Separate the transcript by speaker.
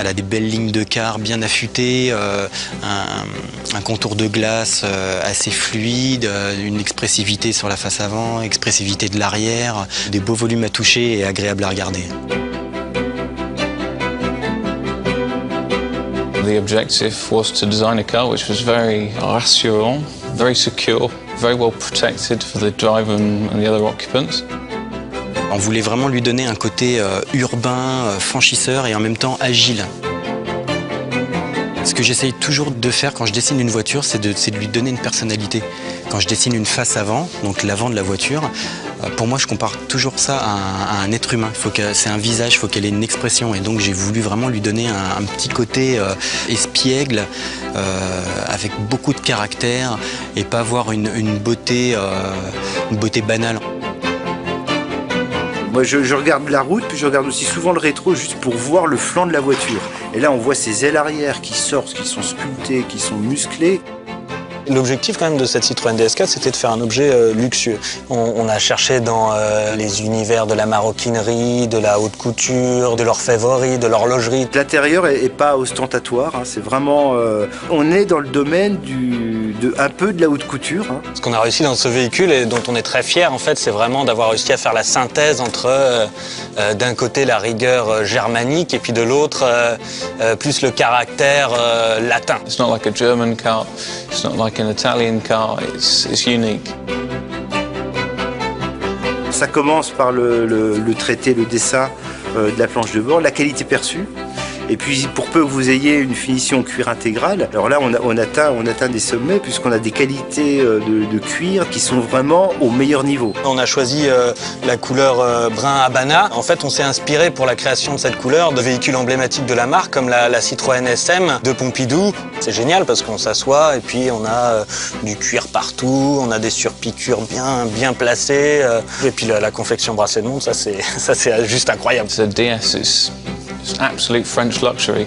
Speaker 1: Elle a des belles lignes de quart bien affûtées, un contour de glace assez fluide, une expressivité sur la face avant, expressivité de l'arrière, des beaux volumes à toucher et agréables à regarder.
Speaker 2: The objective was to design a car which was very rassurant, very secure, very well protected for the driver and the other occupants.
Speaker 1: On voulait vraiment lui donner un côté urbain, franchisseur et en même temps agile. Ce que j'essaye toujours de faire quand je dessine une voiture, c'est de lui donner une personnalité. Quand je dessine une face avant, donc l'avant de la voiture, pour moi je compare toujours ça à un être humain. C'est un visage, il faut qu'elle ait une expression. Et donc j'ai voulu vraiment lui donner un petit côté espiègle, avec beaucoup de caractère, et pas avoir une beauté banale.
Speaker 3: Moi, je regarde la route, puis je regarde aussi souvent le rétro juste pour voir le flanc de la voiture. Et là, on voit ces ailes arrière qui sortent, qui sont sculptées, qui sont musclées.
Speaker 4: L'objectif quand même de cette Citroën DS4, c'était de faire un objet luxueux. On a cherché dans les univers de la maroquinerie, de la haute couture, de l'orfèvrerie, de l'horlogerie.
Speaker 3: L'intérieur est pas ostentatoire, hein, c'est vraiment... on est dans le domaine un peu de la haute couture. Hein.
Speaker 4: Ce qu'on a réussi dans ce véhicule et dont on est très fier, en fait, c'est vraiment d'avoir réussi à faire la synthèse entre d'un côté la rigueur germanique et puis de l'autre plus le caractère latin.
Speaker 2: It's not like a German car, it's not like an Italian car, it's unique.
Speaker 3: Ça commence par le traité, le dessin de la planche de bord, la qualité perçue. Et puis, pour peu que vous ayez une finition cuir intégrale, alors là, on atteint des sommets puisqu'on a des qualités de cuir qui sont vraiment au meilleur niveau.
Speaker 4: On a choisi la couleur brun Habana. En fait, on s'est inspiré pour la création de cette couleur de véhicules emblématiques de la marque, comme la Citroën SM de Pompidou. C'est génial parce qu'on s'assoit et puis on a du cuir partout, on a des surpiqûres bien placées. Et puis la confection bracelet de montre, ça c'est juste incroyable.
Speaker 2: The DS is absolute French luxury.